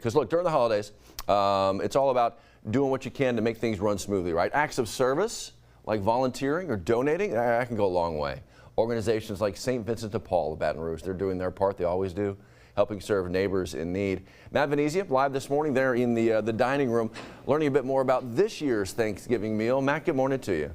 Because look, during the holidays, it's all about doing what you can to make things run smoothly, right? Acts of service, like volunteering or donating, that can go a long way. Organizations like St. Vincent de Paul of Baton Rouge, they're doing their part, they always do, helping serve neighbors in need. Matt Venezia, live this morning there in the dining room, learning a bit more about this year's Thanksgiving meal. Matt, good morning to you.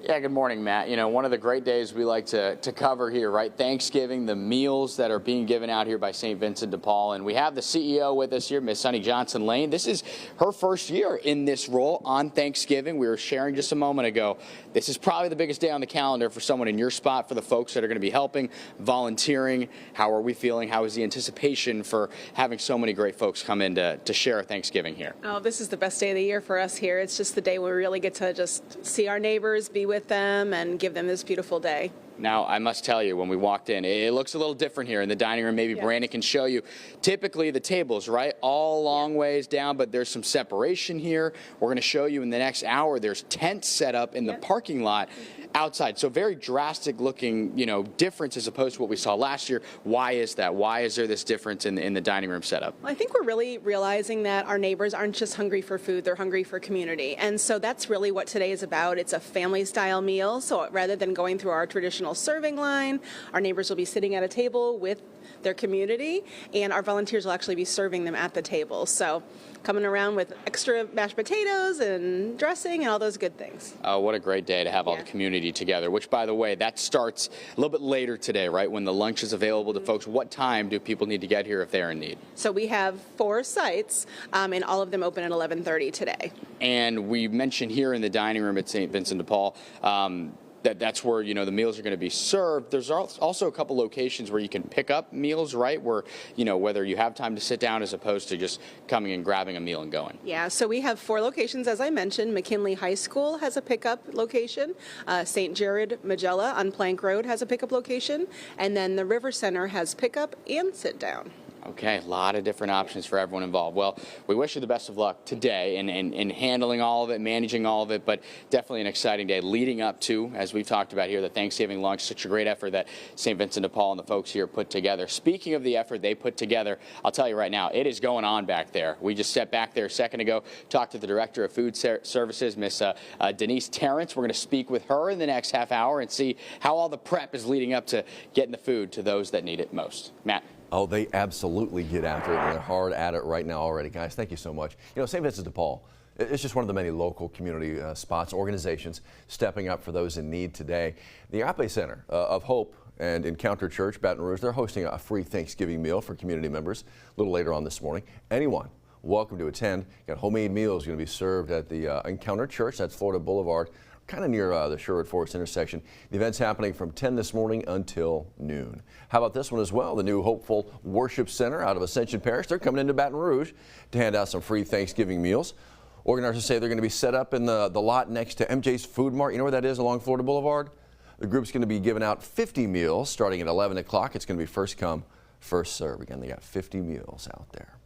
Yeah, good morning, Matt. You know, one of the great days we like to cover here, right? Thanksgiving, the meals that are being given out here by St. Vincent de Paul. And we have the CEO with us here, Miss Sunny Johnson-Lane. This is her first year in this role on Thanksgiving. We were sharing just a moment ago. This is probably the biggest day on the calendar for someone in your spot, for the folks that are going to be helping, volunteering. How are we feeling? How is the anticipation for having so many great folks come in to share Thanksgiving here? Oh, this is the best day of the year for us here. It's just the day where we really get to just see our neighbors, be with them, and give them this beautiful day. Now, I must tell you, when we walked in, it looks a little different here in the dining room. Maybe Brandon can show you. Typically, the tables, right, all long ways down, but there's some separation here. We're going to show you in the next hour. There's tents set up in the parking lot outside. So very drastic looking, you know, difference as opposed to what we saw last year. Why is that? Why is there this difference in the dining room setup? Well, I think we're really realizing that our neighbors aren't just hungry for food, they're hungry for community. And so that's really what today is about. It's a family-style meal. So rather than going through our traditional serving line, our neighbors will be sitting at a table with their community, and our volunteers will actually be serving them at the table. So coming around with extra mashed potatoes and dressing and all those good things. Oh, what a great day to have all the community together, which, by the way, that starts a little bit later today, right, when the lunch is available to folks. What time do people need to get here if they're in need? So we have 4 sites, and all of them open at 11:30 today. And we mentioned here in the dining room at St. Vincent de Paul, that's where, you know, the meals are going to be served. There's also a couple locations where you can pick up meals, right, where, you know, whether you have time to sit down as opposed to just coming and grabbing a meal and going. Yeah, so we have 4 locations, as I mentioned. McKinley High School has a pickup location. St. Jared Magella on Plank Road has a pickup location. And then the River Center has pickup and sit down. Okay, a lot of different options for everyone involved. Well, we wish you the best of luck today in handling all of it, managing all of it, but definitely an exciting day leading up to, as we've talked about here, the Thanksgiving lunch. Such a great effort that St. Vincent de Paul and the folks here put together. Speaking of the effort they put together, I'll tell you right now, it is going on back there. We just stepped back there a second ago, talked to the Director of Food Services, Miss Denise Terrence. We're going to speak with her in the next half hour and see how all the prep is leading up to getting the food to those that need it most. Matt. Oh, they absolutely get after it, and they're hard at it right now already. Guys, thank you so much. You know, St. Vincent de Paul, it's just one of the many local community spots, organizations stepping up for those in need today. The Agape Center of Hope and Encounter Church, Baton Rouge, they're hosting a free Thanksgiving meal for community members a little later on this morning. Anyone welcome to attend. Got homemade meals going to be served at the Encounter Church. That's Florida Boulevard, kind of near the Sherwood Forest intersection. The event's happening from 10 this morning until noon. How about this one as well? The new Hopeful Worship Center out of Ascension Parish. They're coming into Baton Rouge to hand out some free Thanksgiving meals. Organizers say they're going to be set up in the lot next to MJ's Food Mart. You know where that is along Florida Boulevard? The group's going to be giving out 50 meals starting at 11 o'clock. It's going to be first come, first serve. Again, they got 50 meals out there.